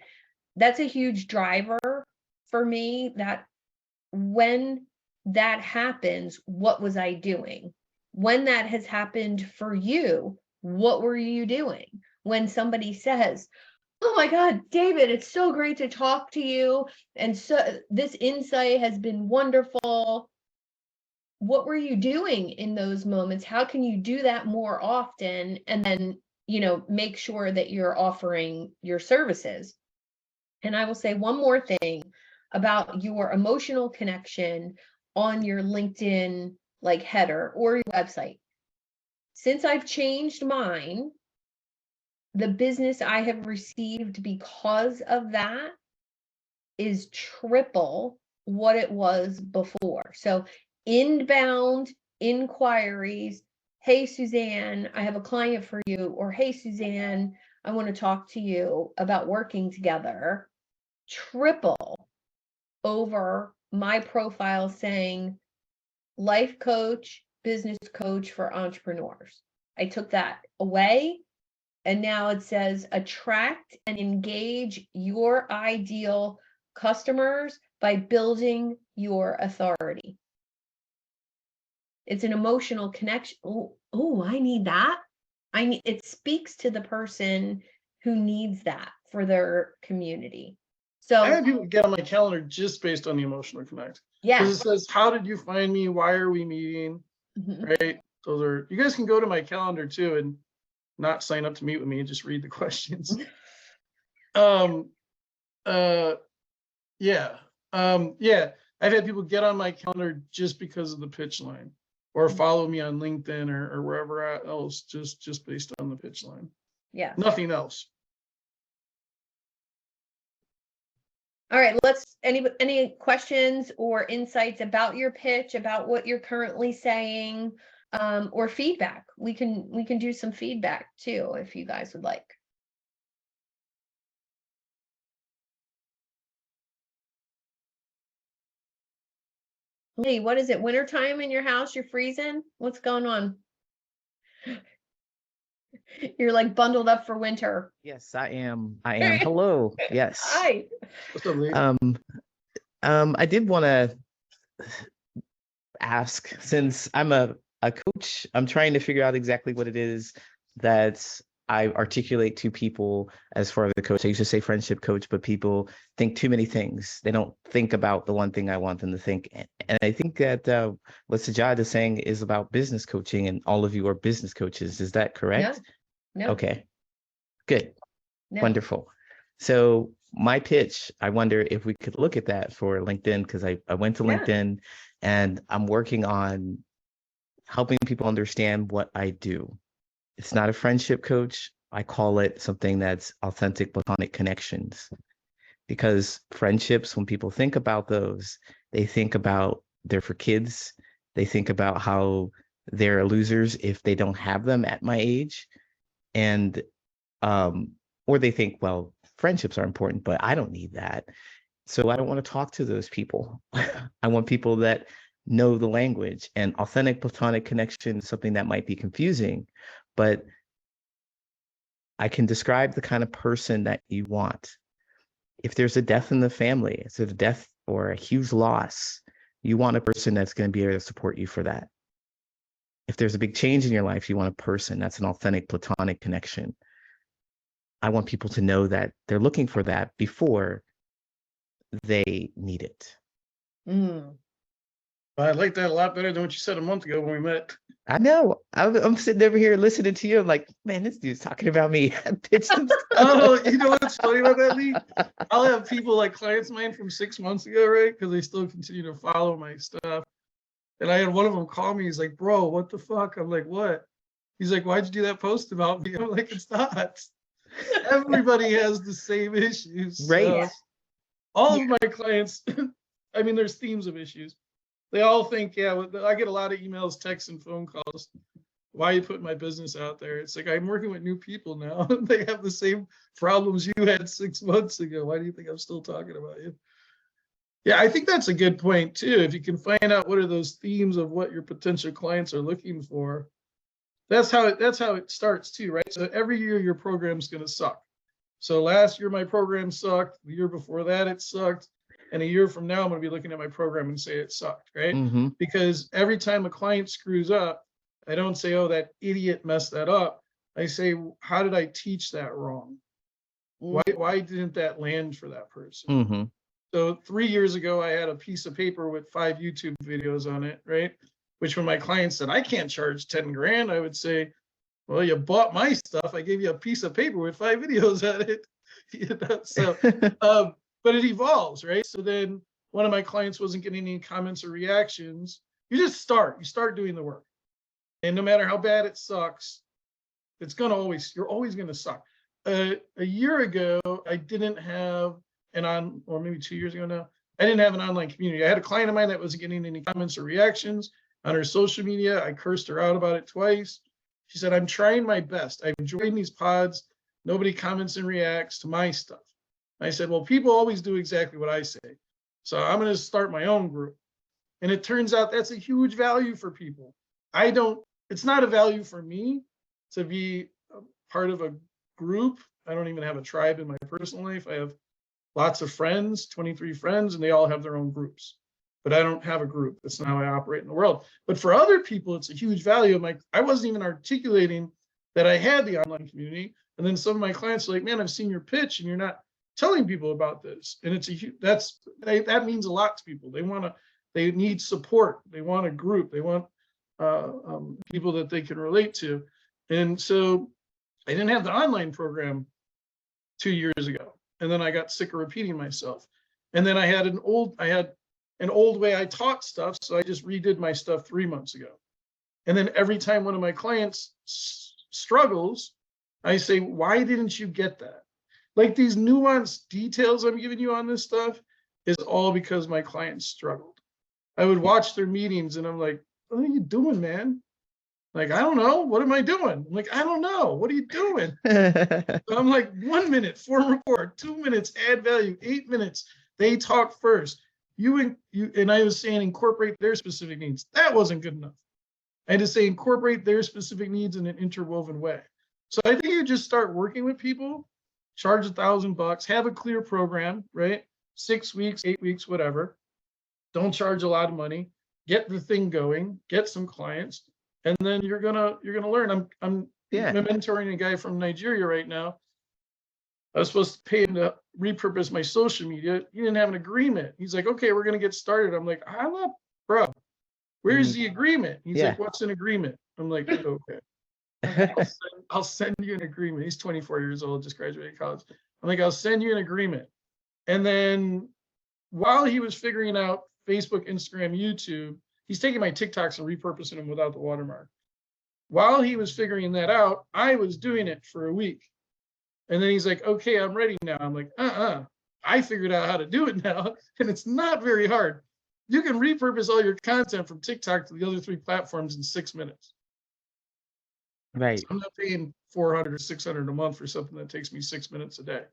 that's a huge driver for me, that when that happens, what was I doing? When that has happened for you, what were you doing? When somebody says, oh my God, David, it's so great to talk to you. And so this insight has been wonderful. What were you doing in those moments? How can you do that more often? And then, make sure that you're offering your services. And I will say one more thing about your emotional connection on your LinkedIn header or your website. Since I've changed mine, the business I have received because of that is triple what it was before. So inbound inquiries, hey, Suzanne, I have a client for you, or hey, Suzanne, I want to talk to you about working together, triple over my profile saying life coach, business coach for entrepreneurs. I took that away. And now it says attract and engage your ideal customers by building your authority. It's an emotional connection. Oh, I need that. It speaks to the person who needs that for their community. So I had people get on my calendar just based on the emotional connect. yeah. Because it says, how did you find me? Why are we meeting? Right? Those are, you guys can go to my calendar too and not sign up to meet with me and just read the questions. Yeah. I've had people get on my calendar just because of the pitch line, or follow me on LinkedIn or wherever else, just based on the pitch line. Yeah. Nothing else. All right, any questions or insights about your pitch, about what you're currently saying, or feedback? We can do some feedback too, if you guys would like. Lee, what is it? Wintertime in your house? You're freezing? What's going on? You're like bundled up for winter. Yes, I am. I am. Hello. Yes. Hi. What's up, Lee? I did want to ask, since I'm a coach, I'm trying to figure out exactly what it is that I articulate to people as far as a coach. I used to say friendship coach, but people think too many things. They don't think about the one thing I want them to think. And I think that what Sajad is saying is about business coaching, and all of you are business coaches. Is that correct? No. Okay, good. No. Wonderful. So my pitch, I wonder if we could look at that for LinkedIn, because I went to Yeah. LinkedIn and I'm working on helping people understand what I do. It's not a friendship coach. I call it something that's authentic platonic connections, because friendships, when people think about those, they think about they're for kids. They think about how they're losers if they don't have them at my age. And or they think, well, friendships are important, but I don't need that. So I don't want to talk to those people. I want people that know the language. And authentic platonic connection is something that might be confusing, but I can describe the kind of person that you want. If there's a death in the family, so the death or a huge loss, you want a person that's going to be able to support you for that. If there's a big change in your life, you want a person that's an authentic platonic connection. I want people to know that they're looking for that before they need it. Mm. I like that a lot better than what you said a month ago when we met. I know. I'm sitting over here listening to you. I'm like, man, this dude's talking about me. I pitched him stuff. Oh, you know what's funny about that, Lee? I'll have people like clients of mine from 6 months ago, right? Because they still continue to follow my stuff. And I had one of them call me. He's like, bro, what the fuck? I'm like, what? He's like, why'd you do that post about me? I'm like, it's not. Everybody has the same issues. Right. So all of my clients, I mean, there's themes of issues. They all think, yeah, I get a lot of emails, texts, and phone calls. Why are you putting my business out there? It's like, I'm working with new people now. They have the same problems you had 6 months ago. Why do you think I'm still talking about you? Yeah, I think that's a good point too. If you can find out what are those themes of what your potential clients are looking for, that's how it starts too, right? So every year your program's going to suck. So last year my program sucked. The year before that it sucked. And a year from now, I'm going to be looking at my program and say it sucked, right? Mm-hmm. Because every time a client screws up, I don't say, oh, that idiot messed that up. I say, how did I teach that wrong? Why didn't that land for that person? Mm-hmm. So 3 years ago, I had a piece of paper with 5 YouTube videos on it, right? Which when my client said, I can't charge 10 grand, I would say, well, you bought my stuff. I gave you a piece of paper with 5 videos on it. You know, so, but it evolves, right? So then one of my clients wasn't getting any comments or reactions. You start doing the work. And no matter how bad it sucks, you're always going to suck. A year ago, I didn't have or maybe 2 years ago now, I didn't have an online community. I had a client of mine that wasn't getting any comments or reactions on her social media. I cursed her out about it twice. She said, I'm trying my best. I've joined these pods. Nobody comments and reacts to my stuff. I said, well, people always do exactly what I say. So I'm going to start my own group. And it turns out that's a huge value for people. It's not a value for me to be a part of a group. I don't even have a tribe in my personal life. I have lots of friends, 23 friends, and they all have their own groups. But I don't have a group. That's not how I operate in the world. But for other people, it's a huge value. I wasn't even articulating that I had the online community. And then some of my clients are like, man, I've seen your pitch and you're not telling people about this. And that means a lot to people. They need support. They want a group. They want people that they can relate to. And so I didn't have the online program 2 years ago. And then I got sick of repeating myself. And then I had an old way I taught stuff. So I just redid my stuff 3 months ago. And then every time one of my clients struggles, I say, why didn't you get that? Like these nuanced details I'm giving you on this stuff is all because my clients struggled. I would watch their meetings and I'm like, what are you doing, man? Like, I don't know. What am I doing? I'm like, I don't know. What are you doing? I'm like, 1 minute, form report, 2 minutes, add value, 8 minutes. They talk first. You and I was saying incorporate their specific needs. That wasn't good enough. I had to say incorporate their specific needs in an interwoven way. So I think you just start working with people, charge $1,000, have a clear program, right? 6 weeks, 8 weeks, whatever. Don't charge a lot of money. Get the thing going, get some clients, and then you're gonna learn. I'm mentoring a guy from Nigeria right now. I was supposed to pay him to repurpose my social media. He didn't have an agreement. He's like, okay, we're gonna get started. I'm like, I'm not, bro. Where's the agreement? He's like, what's an agreement? I'm like, okay. I'll send you an agreement. He's 24 years old, just graduated college. I'm like, I'll send you an agreement. And then while he was figuring out Facebook, Instagram, YouTube, he's taking my TikToks and repurposing them without the watermark. While he was figuring that out, I was doing it for a week. And then he's like, okay, I'm ready now. I'm like, I figured out how to do it now. And it's not very hard. You can repurpose all your content from TikTok to the other 3 platforms in 6 minutes. Right. So I'm not paying $400 or $600 a month for something that takes me 6 minutes a day.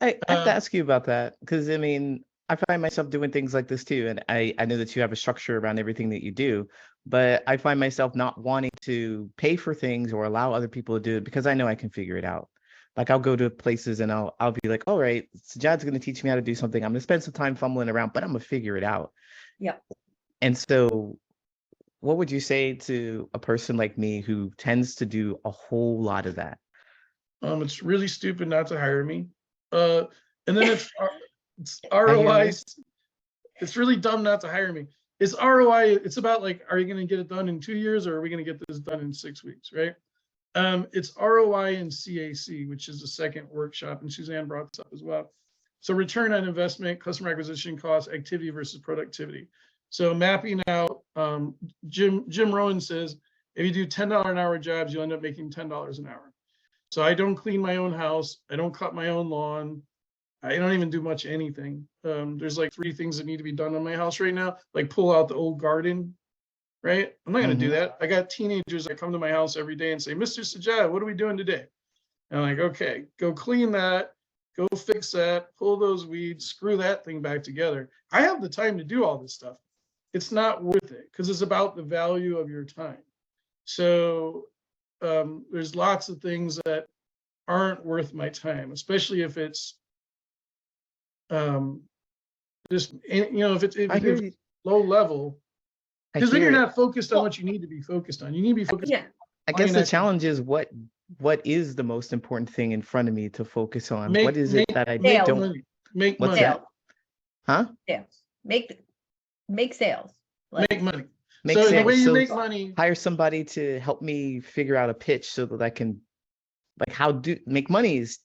I have to ask you about that because I mean, I find myself doing things like this too. And I know that you have a structure around everything that you do, but I find myself not wanting to pay for things or allow other people to do it because I know I can figure it out. Like I'll go to places and I'll be like, all right, Sajad's going to teach me how to do something. I'm going to spend some time fumbling around, but I'm going to figure it out. Yeah. And so what would you say to a person like me who tends to do a whole lot of that? It's really stupid not to hire me. And then it's ROI. It's really dumb not to hire me. It's ROI. It's about like, are you going to get it done in 2 years or are we going to get this done in 6 weeks, right? It's ROI and CAC, which is the second workshop, and Suzanne brought this up as well. So return on investment, customer acquisition cost, activity versus productivity. So mapping out, Jim Rohn says, if you do $10 an hour jobs, you'll end up making $10 an hour. So I don't clean my own house. I don't cut my own lawn. I don't even do much anything. There's like 3 things that need to be done on my house right now, like pull out the old garden, right? I'm not going to do that. I got teenagers that come to my house every day and say, Mr. Sajad, what are we doing today? And I'm like, okay, go clean that, go fix that, pull those weeds, screw that thing back together. I have the time to do all this stuff. It's not worth it because it's about the value of your time. So there's lots of things that aren't worth my time, especially if it's just, you know, if it's low level, because then you're not focused on what you need to be focused on. You need to be focused. Yeah. I guess the challenge is what is the most important thing in front of me to focus on? What is it that I don't make what's money? that? Huh? Sales. Make sales. Like, Make money. Make So the sales. way you So make money, hire somebody to help me figure out a pitch so that I can make money is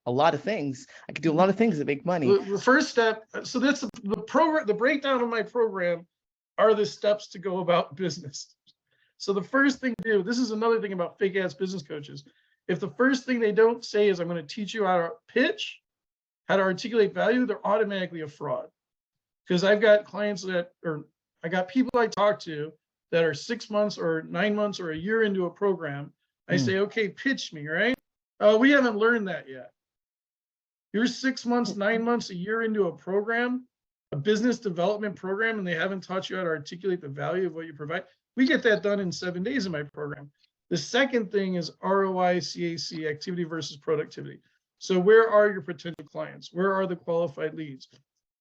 a lot of things. I can do a lot of things that make money. the first step. So that's the program. The breakdown of my program are the steps to go about business. So the first thing to do, this is another thing about fake ass business coaches. If the first thing they don't say is I'm going to teach you how to pitch, how to articulate value, they're automatically a fraud. Because I've got clients I got people I talk to that are 6 months or 9 months or a year into a program. I say, okay, pitch me, right? We haven't learned that yet. You're 6 months, 9 months, a year into a program, a business development program, and they haven't taught you how to articulate the value of what you provide. We get that done in 7 days in my program. The second thing is ROI, CAC, activity versus productivity. So where are your potential clients? Where are the qualified leads?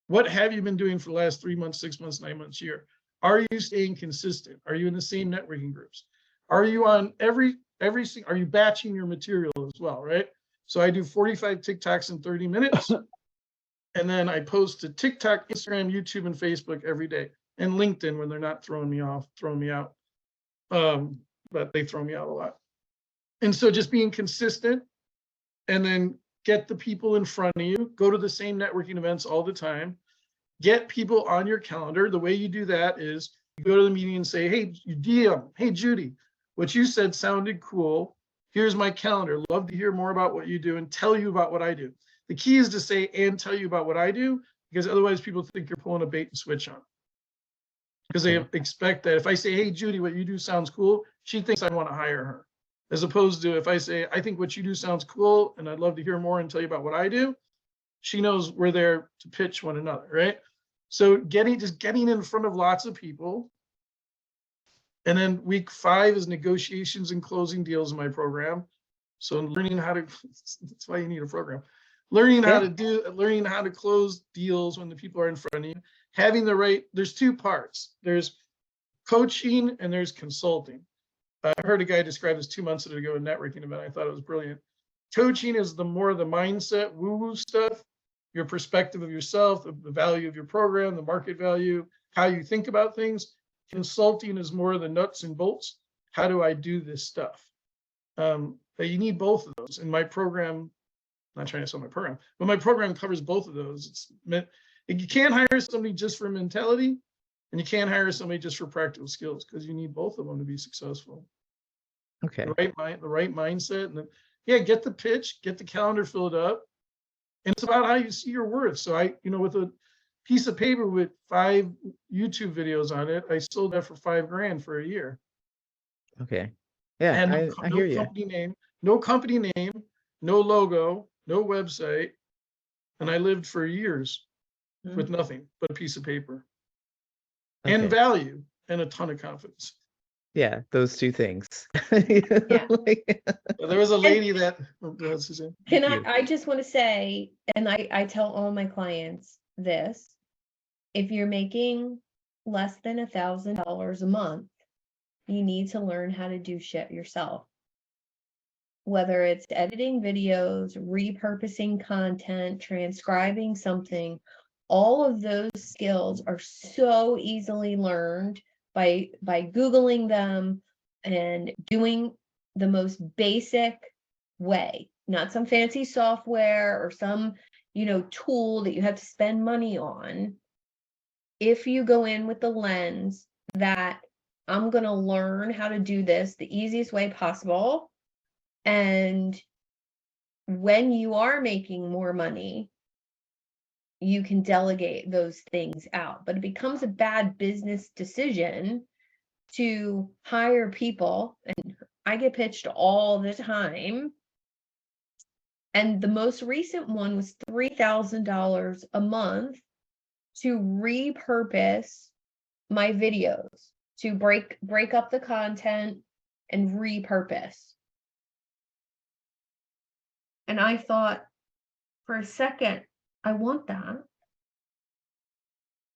What have you been doing for the last 3 months, 6 months, 9 months, year? Are you staying consistent? Are you in the same networking groups? Are you on are you batching your material as well, right? So I do 45 TikToks in 30 minutes. And then I post to TikTok, Instagram, YouTube, and Facebook every day. And LinkedIn when they're not throwing me out. But they throw me out a lot. And so just being consistent and then get the people in front of you, go to the same networking events all the time, get people on your calendar. The way you do that is you go to the meeting and say, hey, you DM, hey, Judy, what you said sounded cool. Here's my calendar. Love to hear more about what you do and tell you about what I do. The key is to say and tell you about what I do, because otherwise people think you're pulling a bait and switch on. Because they expect that if I say, hey, Judy, what you do sounds cool, she thinks I want to hire her. As opposed to if I say, I think what you do sounds cool and I'd love to hear more and tell you about what I do, she knows we're there to pitch one another, right? So just getting in front of lots of people. And then week 5 is negotiations and closing deals in my program. So learning how to, that's why you need a program. Learning how to close deals when the people are in front of you. Having the right, there's 2 parts. There's coaching and there's consulting. I heard a guy describe this 2 months ago at a networking event. I thought it was brilliant. Coaching is the mindset, woo-woo stuff, your perspective of yourself, the value of your program, the market value, how you think about things. Consulting is more the nuts and bolts. How do I do this stuff? You need both of those. In my program, I'm not trying to sell my program, but my program covers both of those. It's meant, you can't hire somebody just for mentality, and you can't hire somebody just for practical skills, because you need both of them to be successful. Okay. The right mindset, and get the pitch, get the calendar filled up, and it's about how you see your worth. So with a piece of paper with 5 YouTube videos on it, I sold that for $5,000 for a year. Okay. Yeah, And I hear you. No company name, no logo, no website, and I lived for years with nothing but a piece of paper and Okay. value and a ton of confidence. Yeah, those 2 things. Yeah. There was a lady that, go ahead, Suzanne. I just want to say, and I tell all my clients this, if you're making less than $1,000 a month, you need to learn how to do shit yourself. Whether it's editing videos, repurposing content, transcribing something, all of those skills are so easily learned by Googling them and doing the most basic way, not some fancy software or some, tool that you have to spend money on. If you go in with the lens that I'm going to learn how to do this the easiest way possible, and when you are making more money, you can delegate those things out. But it becomes a bad business decision to hire people, and I get pitched all the time. And the most recent one was $3,000 a month to repurpose my videos, to break up the content and repurpose. And I thought for a second, I want that.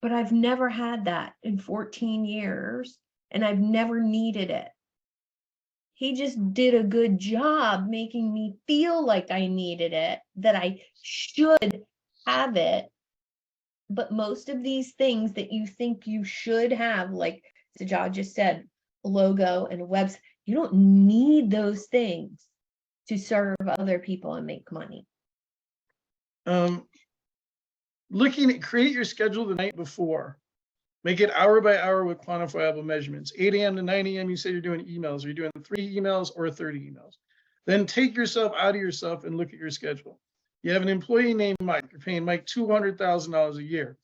But I've never had that in 14 years, and I've never needed it. He just did a good job making me feel like I needed it, that I should have it. But most of these things that you think you should have, like Sajad just said, a logo and a website, you don't need those things to serve other people and make money. Create your schedule the night before. Make it hour by hour with quantifiable measurements. 8 a.m. to 9 a.m. you say you're doing emails. You're doing 3 emails or 30 emails. Then take yourself out of yourself and look at your schedule. You have an employee named Mike. You're paying Mike $200,000 a year.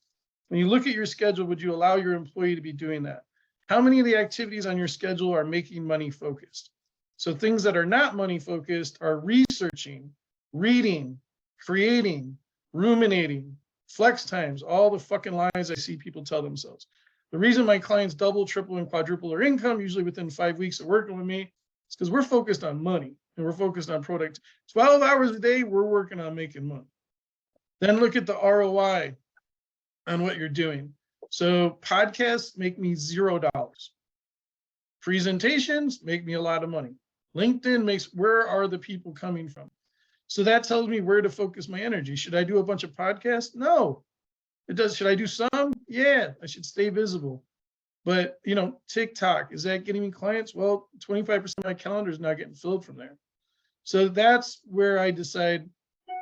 When you look at your schedule, would you allow your employee to be doing that? How many of the activities on your schedule are making money focused? So things that are not money focused are researching, reading, creating, ruminating, flex times, all the fucking lies I see people tell themselves. The reason my clients double, triple, and quadruple their income, usually within 5 weeks of working with me, is because we're focused on money and we're focused on product. 12 hours a day, we're working on making money. Then look at the ROI on what you're doing. So podcasts make me $0. Presentations make me a lot of money. LinkedIn makes, where are the people coming from? So that tells me where to focus my energy. Should I do a bunch of podcasts? No. It does. Should I do some? Yeah, I should stay visible. But, TikTok, is that getting me clients? Well, 25% of my calendar is now getting filled from there. So that's where I decide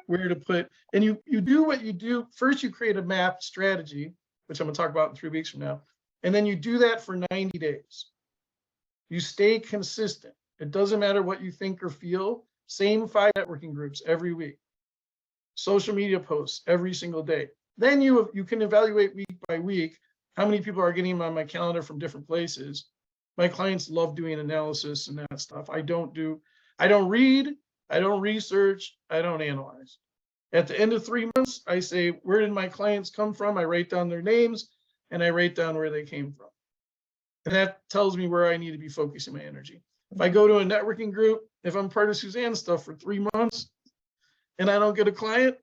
where to put. And you do what you do. First, you create a map strategy, which I'm going to talk about in 3 weeks from now. And then you do that for 90 days. You stay consistent. It doesn't matter what you think or feel. Same 5 networking groups every week. social media posts every single day. Then you can evaluate week by week how many people are getting on my calendar from different places. My clients love doing analysis and that stuff. I don't read, I don't research, I don't analyze. At the end of 3 months, I say, where did my clients come from? I write down their names and I write down where they came from. And that tells me where I need to be focusing my energy. If I go to a networking group, if I'm part of Suzanne's stuff for 3 months and I don't get a client,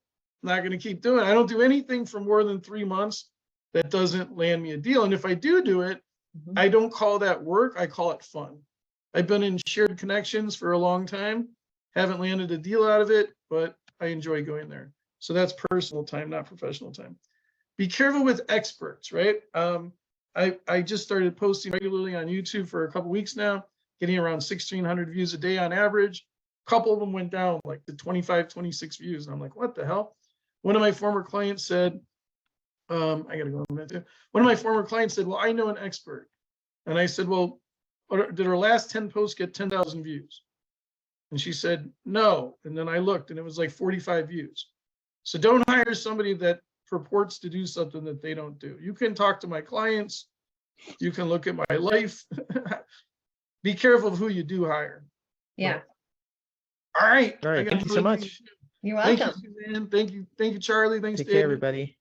I'm not going to keep doing it. I don't do anything for more than 3 months that doesn't land me a deal. And if I do it, I don't call that work. I call it fun. I've been in shared connections for a long time. Haven't landed a deal out of it, but I enjoy going there. So that's personal time, not professional time. Be careful with experts, right? I just started posting regularly on YouTube for a couple weeks now, getting around 1,600 views a day on average. A couple of them went down like to 25, 26 views. And I'm like, what the hell? One of my former clients said, I gotta go in a minute too. One of my former clients said, well, I know an expert. And I said, well, did her last 10 posts get 10,000 views? And she said, no. And then I looked and it was like 45 views. So don't hire somebody that purports to do something that they don't do. You can talk to my clients. You can look at my life. Be careful of who you do hire. Yeah, All right. All right. Thank you so much. you're Thank welcome. you, Suzanne. Thank you, Charlie. Thanks, Take David. care, everybody.